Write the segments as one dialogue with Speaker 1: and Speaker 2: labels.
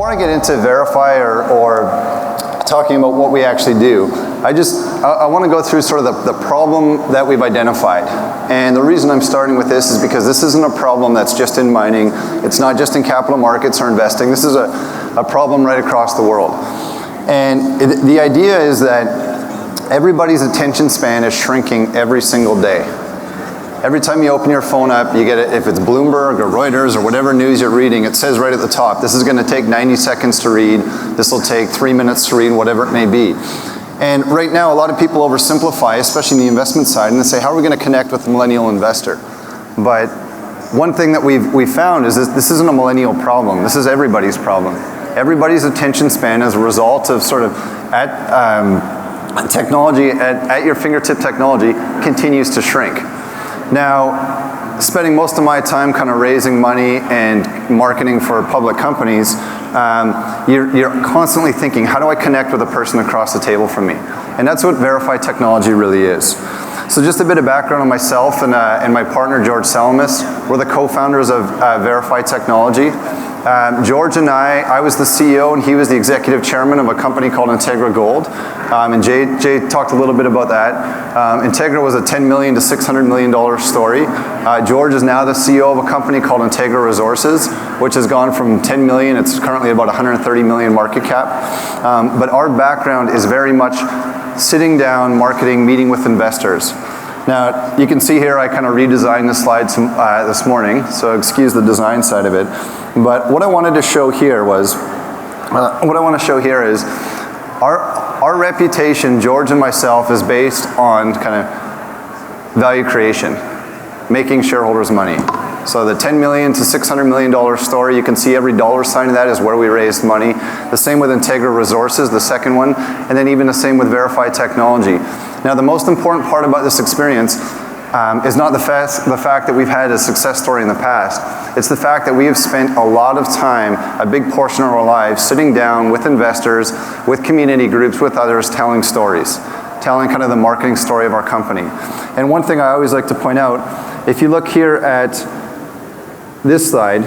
Speaker 1: before I get into Verify or talking about what we actually do, I want to go through sort of the problem that we've identified. And the reason I'm starting with this is because this isn't a problem that's just in mining. It's not just in capital markets or investing. This is a problem right across the world. And the idea is that everybody's attention span is shrinking every single day. Every time you open your phone up, you get it, if it's Bloomberg or Reuters or whatever news you're reading, it says right at the top, this is going to take 90 seconds to read, this will take 3 minutes to read, whatever it may be. And right now, a lot of people oversimplify, especially in the investment side, and they say, how are we going to connect with the millennial investor? But one thing that we've found is this isn't a millennial problem, this is everybody's problem. Everybody's attention span as a result of sort of technology, at your fingertip technology, continues to shrink. Now, spending most of my time kind of raising money and marketing for public companies, you're constantly thinking, how do I connect with a person across the table from me? And that's what Verify technology really is. So just a bit of background on myself and my partner, George Salamis. We're the co-founders of Verify technology. George and I was the CEO and he was the executive chairman of a company called Integra Gold. And Jay talked a little bit about that. Integra was a $10 million to $600 million story. George is now the CEO of a company called Integra Resources, which has gone from 10 million, it's currently about 130 million market cap. But our background is very much sitting down, marketing, meeting with investors. Now, you can see here I kind of redesigned the slides this morning, so excuse the design side of it. But what I wanted to show here is our reputation, George and myself, is based on kind of value creation, making shareholders money. So the $10 million to $600 million story, you can see every dollar sign of that is where we raised money. The same with Integra Resources, the second one, and then even the same with Verify technology. Now, the most important part about this experience is not the fact that we've had a success story in the past. It's the fact that we have spent a lot of time, a big portion of our lives, sitting down with investors, with community groups, with others, telling stories, telling kind of the marketing story of our company. And one thing I always like to point out, if you look here at this slide,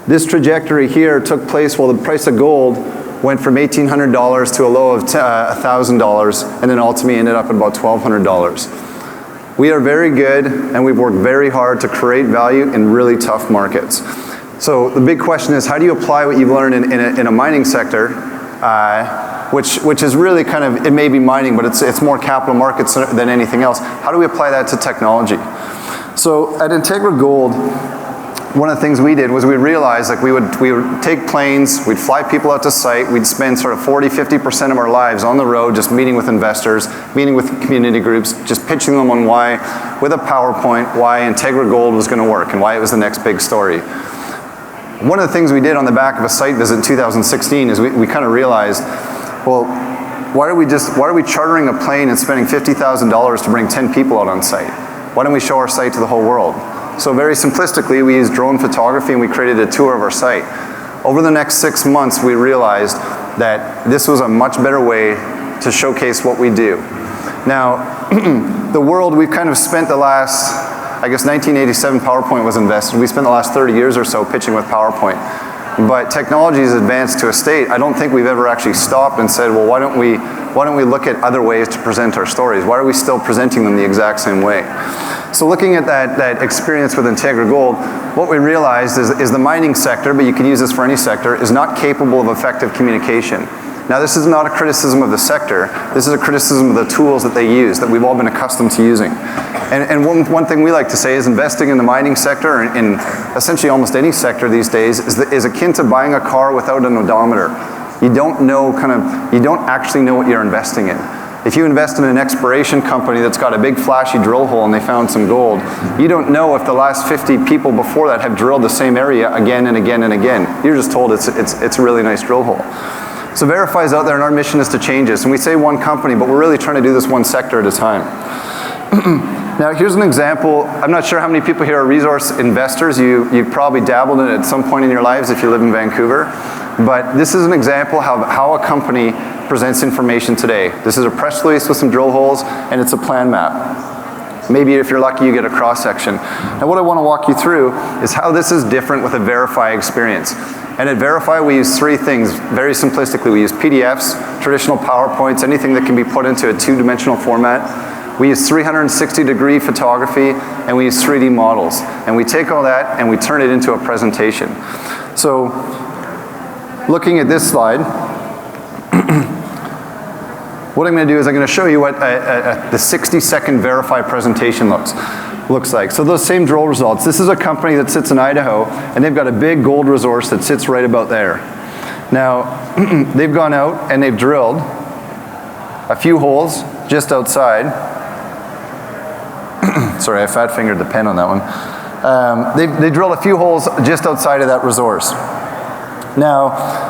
Speaker 1: this trajectory here took place while the price of gold went from $1,800 to a low of $1,000, and then ultimately ended up at about $1,200. We are very good, and we've worked very hard to create value in really tough markets. So the big question is, how do you apply what you've learned in a mining sector, which is really kind of, it may be mining, but it's more capital markets than anything else. How do we apply that to technology? So at Integra Gold, one of the things we did was we realized like we would take planes, we'd fly people out to site, we'd spend sort of 40–50% of our lives on the road just meeting with investors, meeting with community groups, just pitching them on why, with a PowerPoint, why Integra Gold was going to work and why it was the next big story. One of the things we did on the back of a site visit in 2016 is we kind of realized, well, why are we chartering a plane and spending $50,000 to bring 10 people out on site? Why don't we show our site to the whole world? So very simplistically, we used drone photography and we created a tour of our site. Over the next 6 months, we realized that this was a much better way to showcase what we do. Now, the world, we've kind of spent the last, I guess 1987 PowerPoint was invented. We spent the last 30 years or so pitching with PowerPoint. But technology has advanced to a state, I don't think we've ever actually stopped and said, well, why don't we look at other ways to present our stories? Why are we still presenting them the exact same way? So looking at that experience with Integra Gold, what we realized is the mining sector, but you can use this for any sector, is not capable of effective communication. Now, this is not a criticism of the sector. This is a criticism of the tools that they use, that we've all been accustomed to using. And one thing we like to say is investing in the mining sector, in essentially almost any sector these days, is akin to buying a car without an odometer. You don't actually know what you're investing in. If you invest in an exploration company that's got a big flashy drill hole and they found some gold, you don't know if the last 50 people before that have drilled the same area again and again and again. You're just told it's a really nice drill hole. So Verify's out there and our mission is to change this. And we say one company, but we're really trying to do this one sector at a time. Now here's an example. I'm not sure how many people here are resource investors. You've probably dabbled in it at some point in your lives if you live in Vancouver. But this is an example how a company presents information today. This is a press release with some drill holes, and it's a plan map. Maybe if you're lucky, you get a cross-section. Now what I want to walk you through is how this is different with a Verify experience. And at Verify, we use three things. Very simplistically, we use PDFs, traditional PowerPoints, anything that can be put into a two-dimensional format. We use 360-degree photography, and we use 3D models. And we take all that, and we turn it into a presentation. So, looking at this slide, what I'm going to do is I'm going to show you what the 60-second Verify presentation looks like. So those same drill results. This is a company that sits in Idaho, and they've got a big gold resource that sits right about there. Now, they've gone out and they've drilled a few holes just outside. Sorry, I fat-fingered the pen on that one. They drilled a few holes just outside of that resource. Now,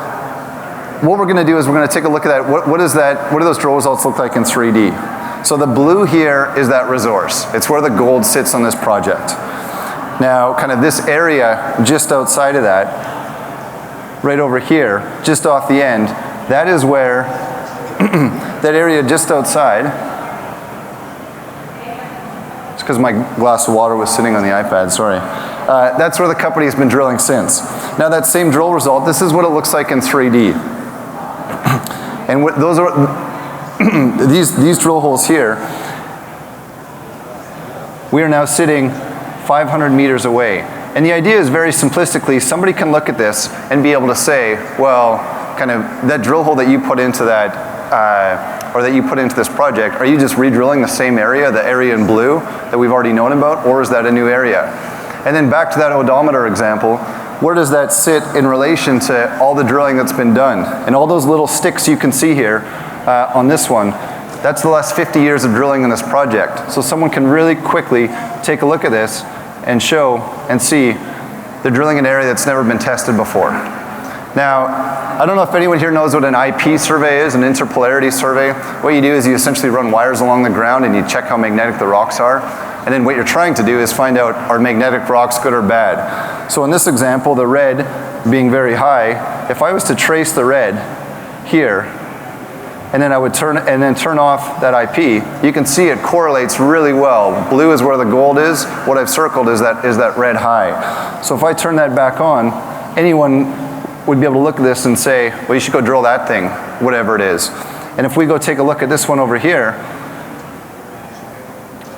Speaker 1: what we're going to do is we're going to take a look at that. What do those drill results look like in 3D? So the blue here is that resource. It's where the gold sits on this project. Now, kind of this area just outside of that, right over here, just off the end, that is where, that area just outside, it's because my glass of water was sitting on the iPad, sorry. That's where the company's been drilling since. Now that same drill result, this is what it looks like in 3D. And those are, these drill holes here, we are now sitting 500 meters away. And the idea is very simplistically, somebody can look at this and be able to say, well, kind of that drill hole that you put into that, or that you put into this project, are you just re-drilling the same area, the area in blue that we've already known about, or is that a new area? And then back to that odometer example, where does that sit in relation to all the drilling that's been done? And all those little sticks you can see here on this one, that's the last 50 years of drilling in this project. So someone can really quickly take a look at this and show and see they're drilling an area that's never been tested before. Now, I don't know if anyone here knows what an IP survey is, an interpolarity survey. What you do is you essentially run wires along the ground and you check how magnetic the rocks are. And then what you're trying to do is find out, are magnetic rocks good or bad? So in this example, the red being very high, if I was to trace the red here, and then I would turn off that IP, you can see it correlates really well. Blue is where the gold is. What I've circled is that red high. So if I turn that back on, anyone would be able to look at this and say, well, you should go drill that thing, whatever it is. And if we go take a look at this one over here,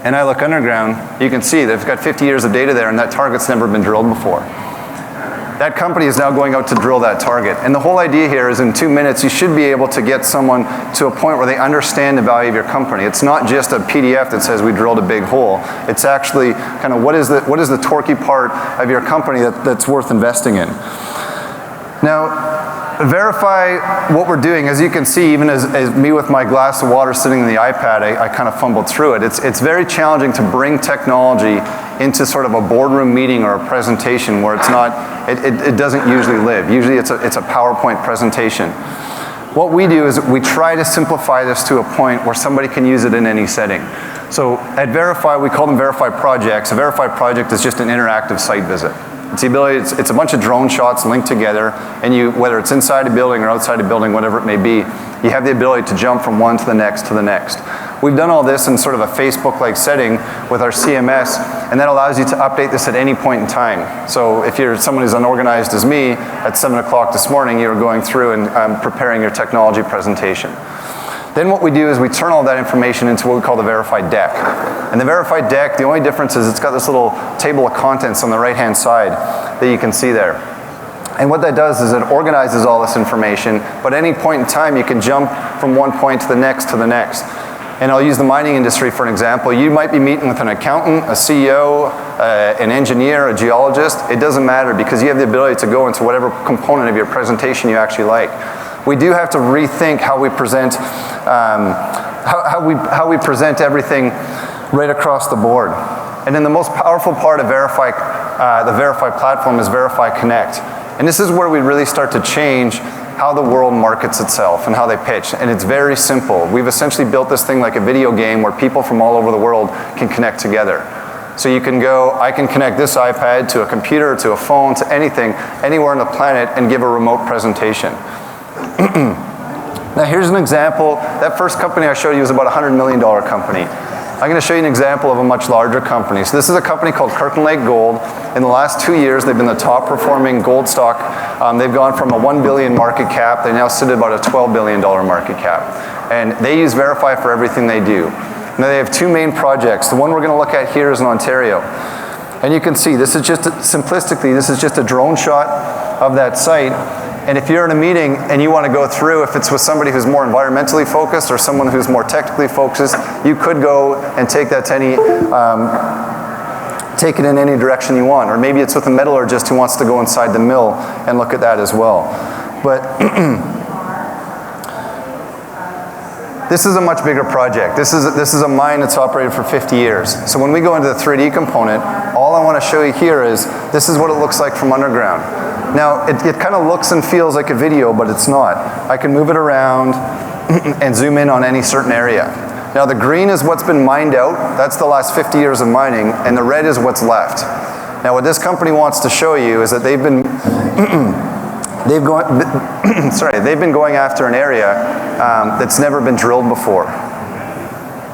Speaker 1: and I look underground, you can see they've got 50 years of data there, and that target's never been drilled before. That company is now going out to drill that target. And the whole idea here is in 2 minutes, you should be able to get someone to a point where they understand the value of your company. It's not just a PDF that says we drilled a big hole. It's actually kind of what is the torquey part of your company that's worth investing in. Now, Verify what we're doing, as you can see, even as me with my glass of water sitting in the iPad, I kind of fumbled through it. It's very challenging to bring technology into sort of a boardroom meeting or a presentation where it's not, it doesn't usually live. Usually it's a PowerPoint presentation. What we do is we try to simplify this to a point where somebody can use it in any setting. So at Verify, we call them Verify projects. A Verify project is just an interactive site visit. It's the ability, it's a bunch of drone shots linked together, and whether it's inside a building or outside a building, whatever it may be, you have the ability to jump from one to the next to the next. We've done all this in sort of a Facebook-like setting with our CMS, and that allows you to update this at any point in time. So if you're someone who's unorganized as me, at 7 o'clock this morning, you were going through and preparing your technology presentation. Then what we do is we turn all that information into what we call the Verified deck. And the Verified deck, the only difference is it's got this little table of contents on the right-hand side that you can see there. And what that does is it organizes all this information, but at any point in time you can jump from one point to the next to the next. And I'll use the mining industry for an example. You might be meeting with an accountant, a CEO, an engineer, a geologist. It doesn't matter because you have the ability to go into whatever component of your presentation you actually like. We do have to rethink how we present, how we present everything right across the board. And then the most powerful part of Verify, the Verify platform is Verify Connect. And this is where we really start to change how the world markets itself and how they pitch. And it's very simple. We've essentially built this thing like a video game where people from all over the world can connect together. So you can go, I can connect this iPad to a computer, to a phone, to anything, anywhere on the planet and give a remote presentation. Now here's an example. That first company I showed you was about a $100 million company. I'm going to show you an example of a much larger company. So this is a company called Kirkland Lake Gold. In the last 2 years, they've been the top performing gold stock. They've gone from a $1 billion market cap. They now sit at about a $12 billion market cap. And they use Verify for everything they do. Now they have two main projects. The one we're going to look at here is in Ontario. And you can see, this is just, simplistically, this is just a drone shot of that site. And if you're in a meeting and you want to go through, if it's with somebody who's more environmentally focused or someone who's more technically focused, you could go and take that to any, take it in any direction you want. Or maybe it's with a metallurgist who wants to go inside the mill and look at that as well. But this is a much bigger project. This is a mine that's operated for 50 years. So when we go into the 3D component, all I want to show you here is, this is what it looks like from underground. Now, it kind of looks and feels like a video, but it's not. I can move it around and zoom in on any certain area. Now, the green is what's been mined out. That's the last 50 years of mining, and the red is what's left. Now, what this company wants to show you is that they've been they've been going after an area that's never been drilled before.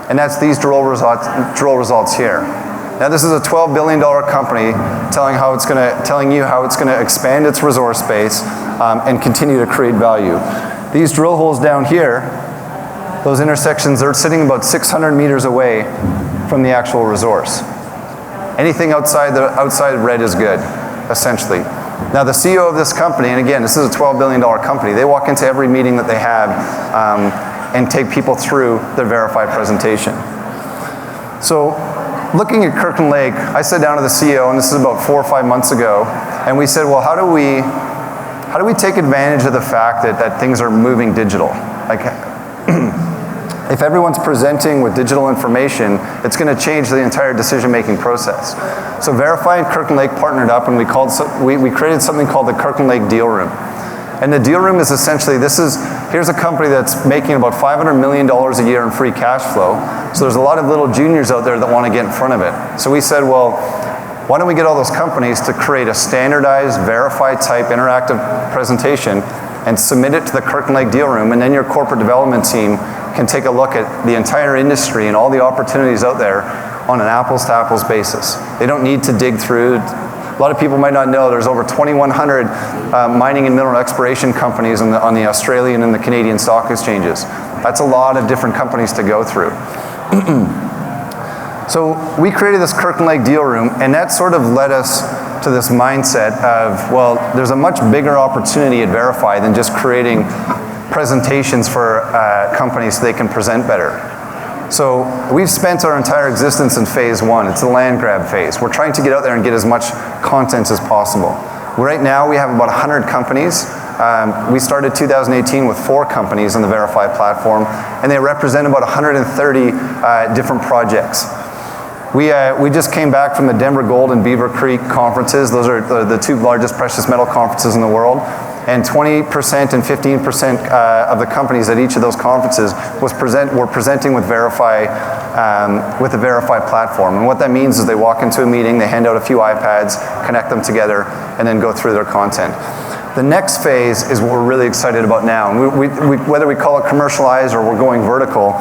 Speaker 1: And that's these drill results here. Now this is a $12 billion company telling you how it's going to expand its resource base and continue to create value. These drill holes down here, those intersections, are sitting about 600 meters away from the actual resource. Anything outside red is good, essentially. Now the CEO of this company, and again, this is a $12 billion company, they walk into every meeting that they have and take people through their Verify presentation. So looking at Kirkland Lake, I sat down to the CEO, and this is about 4 or 5 months ago, and we said, well, how do we take advantage of the fact that things are moving digital? Like, if everyone's presenting with digital information, it's going to change the entire decision-making process. So Verify and Kirkland Lake partnered up, and we created something called the Kirkland Lake Deal Room. And the deal room is essentially, here's a company that's making about $500 million a year in free cash flow. So there's a lot of little juniors out there that want to get in front of it. So we said, well, why don't we get all those companies to create a standardized, Verify type interactive presentation and submit it to the Kirkland Lake Deal Room, and then your corporate development team can take a look at the entire industry and all the opportunities out there on an apples-to-apples basis. They don't need to dig through. A lot of people might not know there's over 2,100 mining and mineral exploration companies on the Australian and the Canadian stock exchanges. That's a lot of different companies to go through. So we created this Kirkland Lake Deal Room, and that sort of led us to this mindset of, well, there's a much bigger opportunity at Verify than just creating presentations for companies so they can present better. So we've spent our entire existence in phase one. It's the land grab phase. We're trying to get out there and get as much content as possible. Right now we have about 100 companies. We started 2018 with 4 companies on the Verify platform, and they represent about 130 different projects. We just came back from the Denver Gold and Beaver Creek conferences. Those are the 2 largest precious metal conferences in the world. And 20% and 15% of the companies at each of those conferences were presenting with Verify, with the Verify platform. And what that means is they walk into a meeting, they hand out a few iPads, connect them together, and then go through their content. The next phase is what we're really excited about now. And whether we call it commercialize or we're going vertical,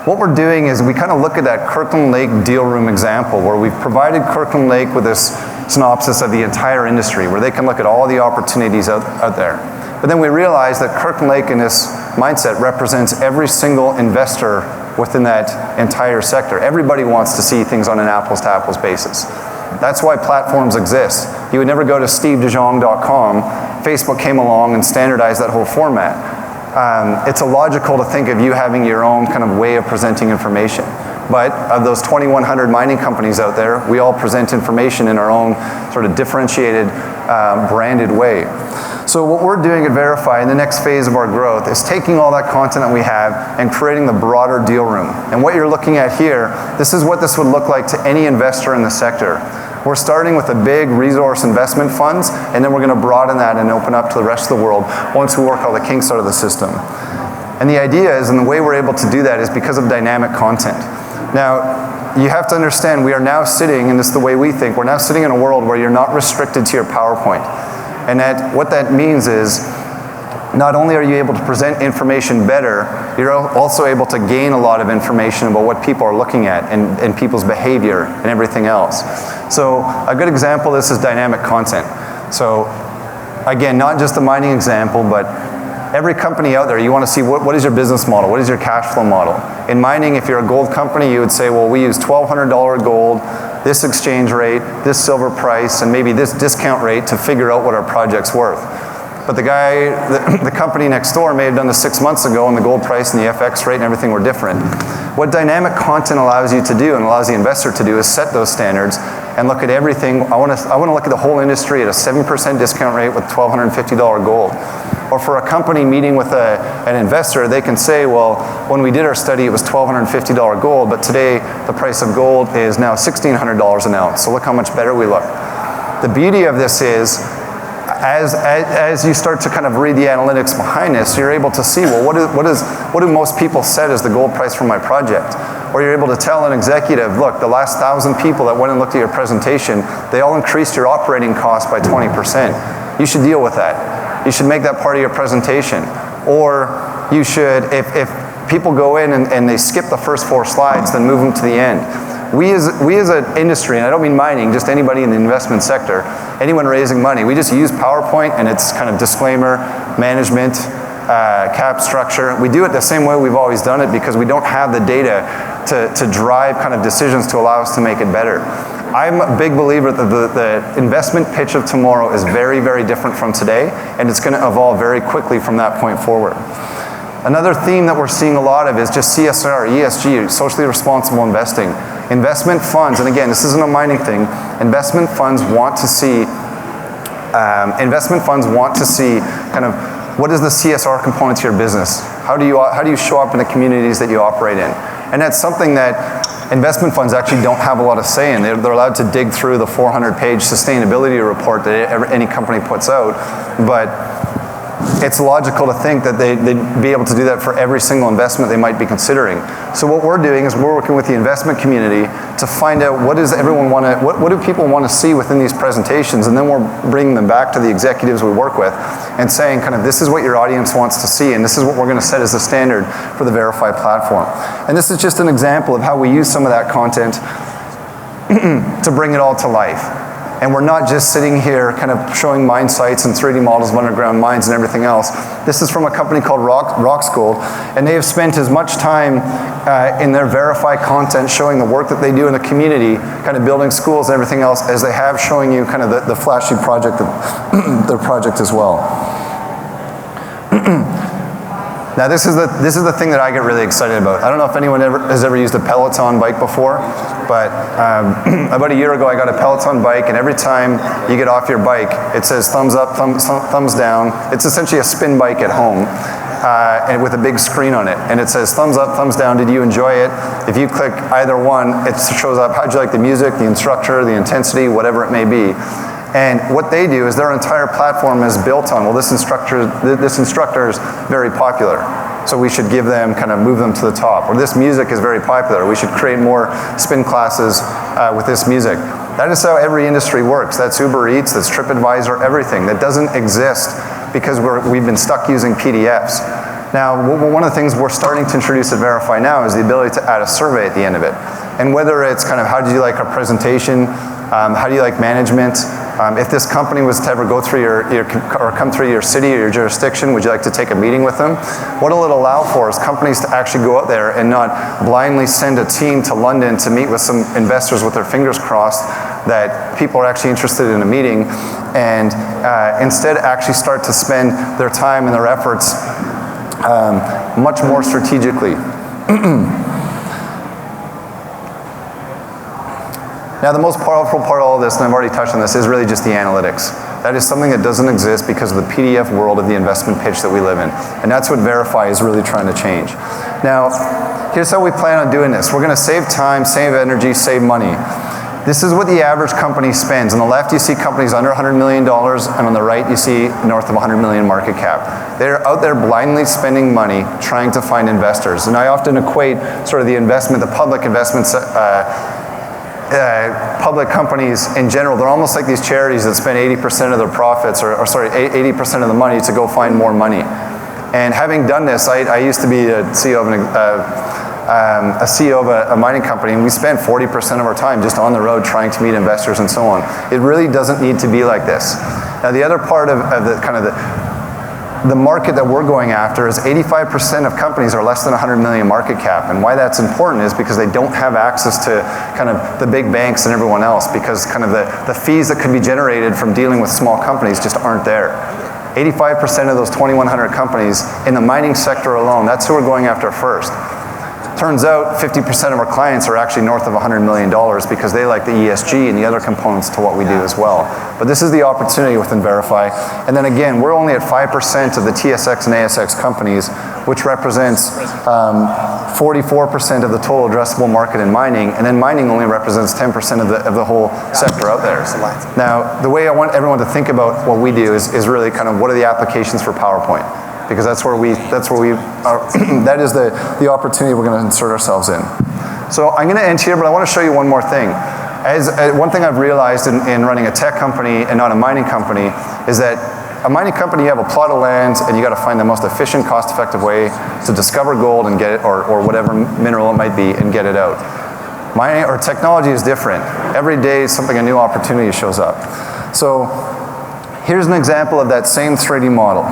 Speaker 1: what we're doing is we kind of look at that Kirkland Lake Deal Room example where we've provided Kirkland Lake with this synopsis of the entire industry where they can look at all the opportunities out there. But then we realize that Kirkland Lake in this mindset represents every single investor within that entire sector. Everybody wants to see things on an apples-to-apples basis. That's why platforms exist. You would never go to stevejong.com. Facebook came along and standardized that whole format. It's illogical to think of you having your own kind of way of presenting information. But of those 2,100 mining companies out there, we all present information in our own sort of differentiated, branded way. So what we're doing at Verify in the next phase of our growth is taking all that content that we have and creating the broader deal room. And what you're looking at here, this is what this would look like to any investor in the sector. We're starting with the big resource investment funds, and then we're going to broaden that and open up to the rest of the world once we work all the kinks out of the system. And the idea is, and the way we're able to do that is because of dynamic content. Now, you have to understand we are now sitting, and this is the way we think, we're now sitting in a world where you're not restricted to your PowerPoint. And what that means is not only are you able to present information better, you're also able to gain a lot of information about what people are looking at and people's behavior and everything else. So a good example of this is dynamic content. So again, not just the mining example, but every company out there, you want to see what is your business model? What is your cash flow model? In mining, if you're a gold company, you would say, well, we use $1,200 gold, this exchange rate, this silver price, and maybe this discount rate to figure out what our project's worth. But the company next door may have done this 6 months ago, and the gold price and the FX rate and everything were different. What dynamic content allows you to do and allows the investor to do is set those standards and look at everything. I want to look at the whole industry at a 7% discount rate with $1,250 gold. Or for a company meeting with an investor, they can say, well, when we did our study, it was $1,250 gold, but today the price of gold is now $1,600 an ounce. So look how much better we look. The beauty of this is, as you start to kind of read the analytics behind this, you're able to see, well, what do most people set as the gold price for my project? Or you're able to tell an executive, look, the last 1,000 people that went and looked at your presentation, they all increased your operating costs by 20%. You should deal with that. You should make that part of your presentation. Or you should, if people go in and they skip the first 4 slides, then move them to the end. We as an industry, and I don't mean mining, just anybody in the investment sector, anyone raising money, we just use PowerPoint and its kind of disclaimer, management, cap structure. We do it the same way we've always done it because we don't have the data to drive kind of decisions to allow us to make it better. I'm a big believer that the investment pitch of tomorrow is very, very different from today, and it's going to evolve very quickly from that point forward. Another theme that we're seeing a lot of is just CSR, ESG, socially responsible investing. Investment funds, and again, this isn't a mining thing, investment funds want to see kind of what is the CSR component to your business? How do you show up in the communities that you operate in? And that's something that investment funds actually don't have a lot of say in. They're allowed to dig through the 400-page sustainability report that any company puts out, but it's logical to think that they'd be able to do that for every single investment they might be considering. So what we're doing is we're working with the investment community to find out what do people want to see within these presentations, and then we're bringing them back to the executives we work with and saying kind of this is what your audience wants to see, and this is what we're going to set as the standard for the Verify platform. And this is just an example of how we use some of that content to bring it all to life. And we're not just sitting here kind of showing mine sites and 3D models of underground mines and everything else. This is from a company called Roxgold, and they have spent as much time in their Verify content showing the work that they do in the community, kind of building schools and everything else, as they have showing you kind of the flashy project, their project as well. Now this is the thing that I get really excited about. I don't know if anyone has ever used a Peloton bike before, but about a year ago I got a Peloton bike, and every time you get off your bike, it says thumbs up, thumbs down. It's essentially a spin bike at home, and with a big screen on it. And it says thumbs up, thumbs down, did you enjoy it? If you click either one, it shows up how'd you like the music, the instructor, the intensity, whatever it may be. And what they do is their entire platform is built on, well, this instructor is very popular, so we should give them, kind of move them to the top. Or this music is very popular, we should create more spin classes with this music. That is how every industry works. That's Uber Eats, that's TripAdvisor, everything. That doesn't exist because we've been stuck using PDFs. Now, one of the things we're starting to introduce at Verify now is the ability to add a survey at the end of it. And whether it's kind of how did you like our presentation, how do you like management, if this company was to ever go through or come through your city or your jurisdiction, would you like to take a meeting with them? What it'll allow for is companies to actually go out there and not blindly send a team to London to meet with some investors with their fingers crossed that people are actually interested in a meeting, and instead actually start to spend their time and their efforts much more strategically. Now, the most powerful part of all of this, and I've already touched on this, is really just the analytics. That is something that doesn't exist because of the PDF world of the investment pitch that we live in. And that's what Verify is really trying to change. Now, here's how we plan on doing this. We're going to save time, save energy, save money. This is what the average company spends. On the left, you see companies under $100 million, and on the right, you see north of 100 million market cap. They're out there blindly spending money trying to find investors. And I often equate sort of the public investments, public companies in general, they're almost like these charities that spend 80% of their profits, 80% of the money to go find more money. And having done this, I used to be a CEO of a mining company, and we spent 40% of our time just on the road trying to meet investors and so on. It really doesn't need to be like this. Now, the other part of the kind of the market that we're going after is 85% of companies are less than 100 million market cap. And why that's important is because they don't have access to kind of the big banks and everyone else, because kind of the fees that could be generated from dealing with small companies just aren't there. 85% of those 2,100 companies in the mining sector alone, that's who we're going after first. Turns out 50% of our clients are actually north of $100 million because they like the ESG and the other components to what we do as well. But this is the opportunity within Verify. And then again, we're only at 5% of the TSX and ASX companies, which represents 44% of the total addressable market in mining, and then mining only represents 10% of the whole sector out there. Now, the way I want everyone to think about what we do is really kind of what are the applications for PowerPoint. Because that is the opportunity we're going to insert ourselves in. So I'm going to end here, but I want to show you one more thing. One thing I've realized in running a tech company and not a mining company is that a mining company, you have a plot of land and you got to find the most efficient, cost-effective way to discover gold and get it, or whatever mineral it might be, and get it out. Mining or technology is different. Every day, a new opportunity shows up. So here's an example of that same 3D model.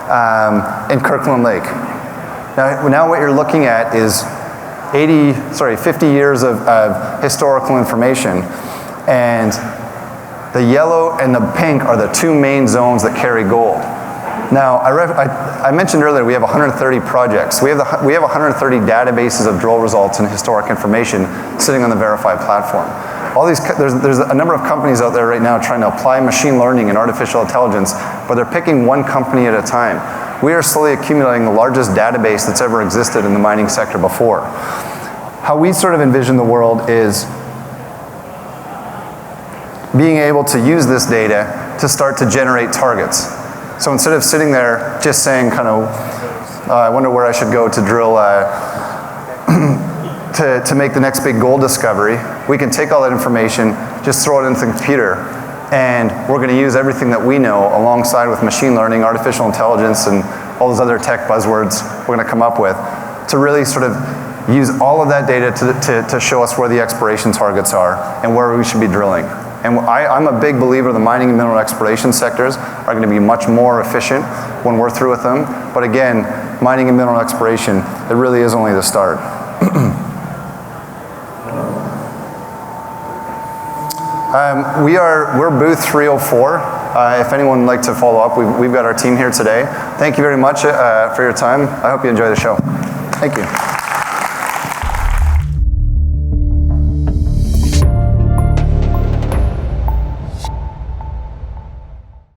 Speaker 1: In Kirkland Lake. Now what you're looking at is 50 years of historical information, and the yellow and the pink are the two main zones that carry gold. Now, I mentioned earlier we have 130 projects. We have 130 databases of drill results and historic information sitting on the Verify platform. There's a number of companies out there right now trying to apply machine learning and artificial intelligence, but they're picking one company at a time. We are slowly accumulating the largest database that's ever existed in the mining sector before. How we sort of envision the world is being able to use this data to start to generate targets. So instead of sitting there just saying kind of, I wonder where I should go to drill to make the next big gold discovery, we can take all that information, just throw it into the computer, and we're going to use everything that we know alongside with machine learning, artificial intelligence, and all those other tech buzzwords we're going to come up with to really sort of use all of that data to show us where the exploration targets are and where we should be drilling. And I'm a big believer the mining and mineral exploration sectors are going to be much more efficient when we're through with them. But again, mining and mineral exploration, it really is only the start. We're booth 304. If anyone would like to follow up, we've got our team here today. Thank you very much for your time. I hope you enjoy the show. Thank you.